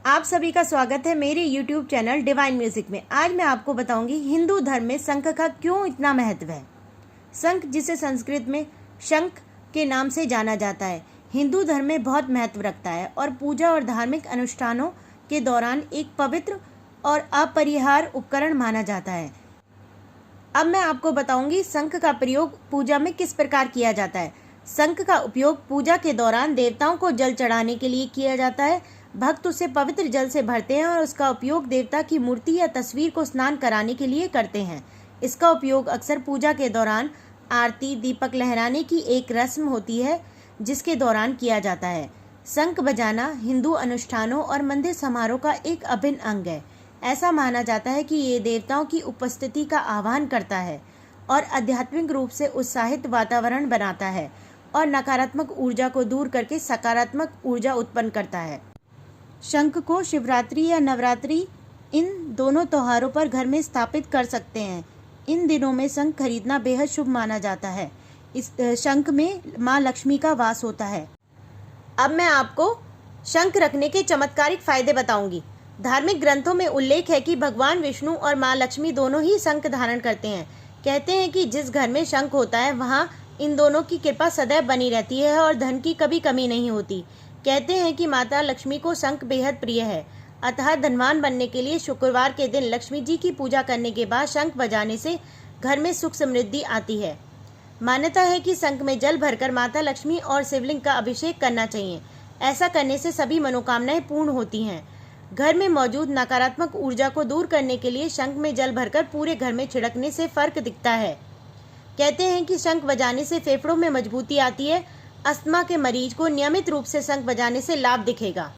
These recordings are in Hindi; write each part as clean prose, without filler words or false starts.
आप सभी का स्वागत है मेरे YouTube चैनल डिवाइन म्यूजिक में। आज मैं आपको बताऊंगी हिंदू धर्म में शंख का क्यों इतना महत्व है। शंख, जिसे संस्कृत में शंख के नाम से जाना जाता है, हिंदू धर्म में बहुत महत्व रखता है और पूजा और धार्मिक अनुष्ठानों के दौरान एक पवित्र और अपरिहार्य उपकरण माना जाता है। अब मैं आपको बताऊंगी शंख का प्रयोग पूजा में किस प्रकार किया जाता है। शंख का उपयोग पूजा के दौरान देवताओं को जल चढ़ाने के लिए किया जाता है। भक्त उसे पवित्र जल से भरते हैं और उसका उपयोग देवता की मूर्ति या तस्वीर को स्नान कराने के लिए करते हैं। इसका उपयोग अक्सर पूजा के दौरान आरती, दीपक लहराने की एक रस्म होती है जिसके दौरान किया जाता है। शंख बजाना हिंदू अनुष्ठानों और मंदिर समारोह का एक अभिन्न अंग है। ऐसा माना जाता है कि ये देवताओं की उपस्थिति का आह्वान करता है और आध्यात्मिक रूप से उत्साहित वातावरण बनाता है और नकारात्मक ऊर्जा को दूर करके सकारात्मक ऊर्जा उत्पन्न करता है। शंख को शिवरात्रि या नवरात्रि, इन दोनों त्योहारों पर घर में स्थापित कर सकते हैं। इन दिनों में शंख खरीदना बेहद शुभ माना जाता है। इस शंख में माँ लक्ष्मी का वास होता है। अब मैं आपको शंख रखने के चमत्कारिक फायदे बताऊंगी। धार्मिक ग्रंथों में उल्लेख है कि भगवान विष्णु और माँ लक्ष्मी दोनों ही शंख धारण करते हैं। कहते हैं कि जिस घर में शंख होता है वहाँ इन दोनों की कृपा सदैव बनी रहती है और धन की कभी कमी नहीं होती। कहते हैं कि माता लक्ष्मी को शंख बेहद प्रिय है, अतः धनवान बनने के लिए शुक्रवार के दिन लक्ष्मी जी की पूजा करने के बाद शंख बजाने से घर में सुख समृद्धि आती है। मान्यता है कि शंख में जल भरकर माता लक्ष्मी और शिवलिंग का अभिषेक करना चाहिए। ऐसा करने से सभी मनोकामनाएं पूर्ण होती हैं। घर में मौजूद नकारात्मक ऊर्जा को दूर करने के लिए शंख में जल भरकर पूरे घर में छिड़कने से फर्क दिखता है। कहते हैं कि शंख बजाने से फेफड़ों में मजबूती आती है। अस्थमा के मरीज को नियमित रूप से शंख बजाने से लाभ दिखेगा।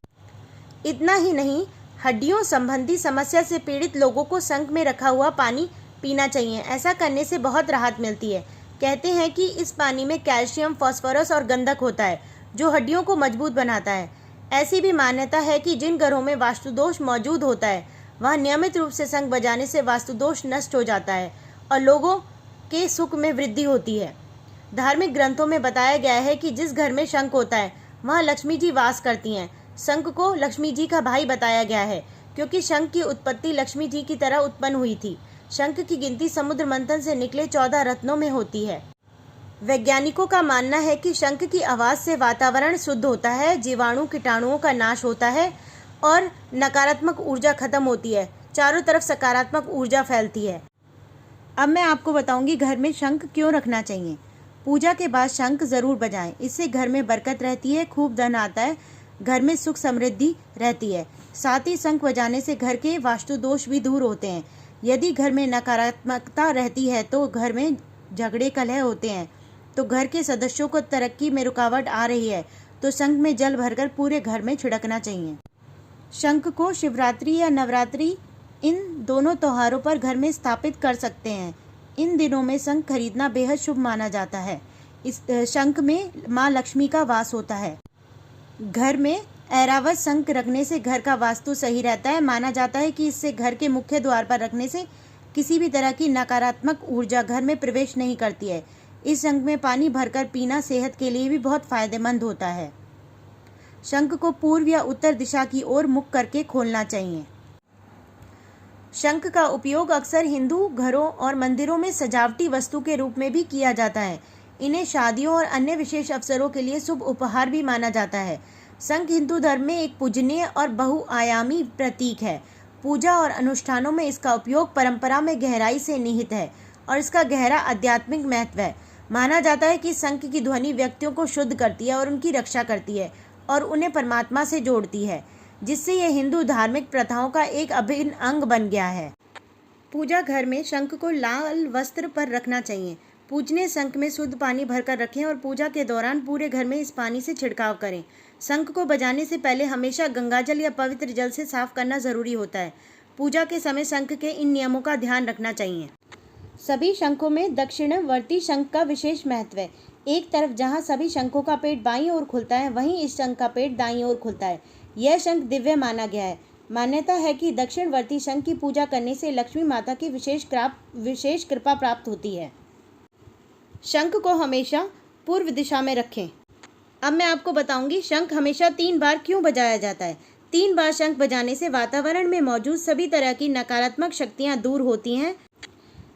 इतना ही नहीं, हड्डियों संबंधी समस्या से पीड़ित लोगों को शंख में रखा हुआ पानी पीना चाहिए। ऐसा करने से बहुत राहत मिलती है। कहते हैं कि इस पानी में कैल्शियम, फास्फोरस और गंधक होता है जो हड्डियों को मजबूत बनाता है। ऐसी भी मान्यता है कि जिन घरों में वास्तु दोष मौजूद होता है वहाँ नियमित रूप से शंख बजाने से वास्तु दोष नष्ट हो जाता है और लोगों के सुख में वृद्धि होती है। धार्मिक ग्रंथों में बताया गया है कि जिस घर में शंख होता है वहाँ लक्ष्मी जी वास करती हैं। शंख को लक्ष्मी जी का भाई बताया गया है क्योंकि शंख की उत्पत्ति लक्ष्मी जी की तरह उत्पन्न हुई थी। शंख की गिनती समुद्र मंथन से निकले 14 रत्नों में होती है। वैज्ञानिकों का मानना है कि शंख की आवाज़ से वातावरण शुद्ध होता है, जीवाणु कीटाणुओं का नाश होता है और नकारात्मक ऊर्जा खत्म होती है। चारों तरफ सकारात्मक ऊर्जा फैलती है। अब मैं आपको बताऊंगी घर में शंख क्यों रखना चाहिए। पूजा के बाद शंख जरूर बजाएं, इससे घर में बरकत रहती है, खूब धन आता है, घर में सुख समृद्धि रहती है। साथ ही शंख बजाने से घर के वास्तु दोष भी दूर होते हैं। यदि घर में नकारात्मकता रहती है तो घर में झगड़े कलह होते हैं, तो घर के सदस्यों को तरक्की में रुकावट आ रही है तो शंख में जल भरकर पूरे घर में छिड़कना चाहिए। शंख को शिवरात्रि या नवरात्रि, इन दोनों त्योहारों पर घर में स्थापित कर सकते हैं। इन दिनों में शंख खरीदना बेहद शुभ माना जाता है। इस शंख में माँ लक्ष्मी का वास होता है। घर में ऐरावत शंख रखने से घर का वास्तु सही रहता है। माना जाता है कि इससे घर के मुख्य द्वार पर रखने से किसी भी तरह की नकारात्मक ऊर्जा घर में प्रवेश नहीं करती है। इस शंख में पानी भरकर पीना सेहत के लिए भी बहुत फायदेमंद होता है। शंख को पूर्व या उत्तर दिशा की ओर मुख करके खोलना चाहिए। शंख का उपयोग अक्सर हिंदू घरों और मंदिरों में सजावटी वस्तु के रूप में भी किया जाता है। इन्हें शादियों और अन्य विशेष अवसरों के लिए शुभ उपहार भी माना जाता है। शंख हिंदू धर्म में एक पूजनीय और बहुआयामी प्रतीक है। पूजा और अनुष्ठानों में इसका उपयोग परंपरा में गहराई से निहित है और इसका गहरा आध्यात्मिक महत्व है। माना जाता है कि शंख की ध्वनि व्यक्तियों को शुद्ध करती है और उनकी रक्षा करती है और उन्हें परमात्मा से जोड़ती है, जिससे यह हिंदू धार्मिक प्रथाओं का एक अभिन्न अंग बन गया है। पूजा घर में शंख को लाल वस्त्र पर रखना चाहिए। पूजनीय शंख में शुद्ध पानी भरकर रखें और पूजा के दौरान पूरे घर में इस पानी से छिड़काव करें। शंख को बजाने से पहले हमेशा गंगाजल या पवित्र जल से साफ करना जरूरी होता है। पूजा के समय शंख के इन नियमों का ध्यान रखना चाहिए। सभी शंखों में दक्षिणवर्ती शंख का विशेष महत्व है। एक तरफ जहाँ सभी शंखों का पेट बाईं ओर खुलता है, वहीं इस शंख का पेट दाईं ओर खुलता है। यह शंख दिव्य माना गया है। मान्यता है कि दक्षिणवर्ती शंख की पूजा करने से लक्ष्मी माता की विशेष कृपा प्राप्त होती है। शंख को हमेशा पूर्व दिशा में रखें। अब मैं आपको बताऊंगी शंख हमेशा 3 बार क्यों बजाया जाता है। 3 बार शंख बजाने से वातावरण में मौजूद सभी तरह की नकारात्मक शक्तियाँ दूर होती हैं।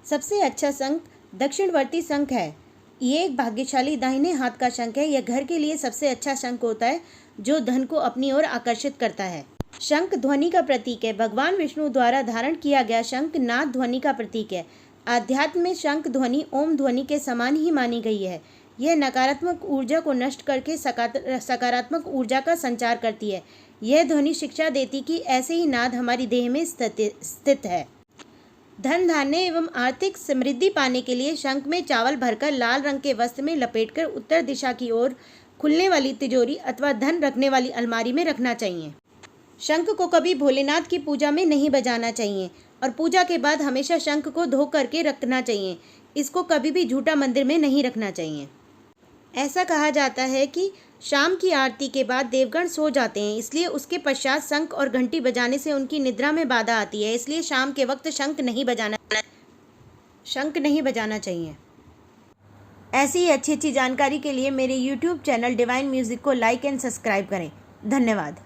सबसे अच्छा शंख दक्षिणवर्ती शंख है। ये एक भाग्यशाली दाहिने हाथ का शंख है। यह घर के लिए सबसे अच्छा शंख होता है जो धन को अपनी ओर आकर्षित करता है। शंख ध्वनि का प्रतीक है। भगवान विष्णु द्वारा धारण किया गया शंख नाद ध्वनि का प्रतीक है। आध्यात्म में शंख ध्वनि ओम ध्वनि के समान ही मानी गई है। यह नकारात्मक ऊर्जा को नष्ट करके सकारात्मक ऊर्जा का संचार करती है। यह ध्वनि शिक्षा देती कि ऐसे ही नाद हमारी देह में स्थित है। धन धान्य एवं आर्थिक समृद्धि पाने के लिए शंख में चावल भरकर लाल रंग के वस्त्र में लपेटकर उत्तर दिशा की ओर खुलने वाली तिजोरी अथवा धन रखने वाली अलमारी में रखना चाहिए। शंख को कभी भोलेनाथ की पूजा में नहीं बजाना चाहिए और पूजा के बाद हमेशा शंख को धो करके रखना चाहिए। इसको कभी भी झूठा मंदिर में नहीं रखना चाहिए। ऐसा कहा जाता है कि शाम की आरती के बाद देवगण सो जाते हैं, इसलिए उसके पश्चात शंख और घंटी बजाने से उनकी निद्रा में बाधा आती है। इसलिए शाम के वक्त शंख नहीं बजाना चाहिए। ऐसी ही अच्छी अच्छी जानकारी के लिए मेरे YouTube चैनल डिवाइन म्यूजिक को लाइक एंड सब्सक्राइब करें। धन्यवाद।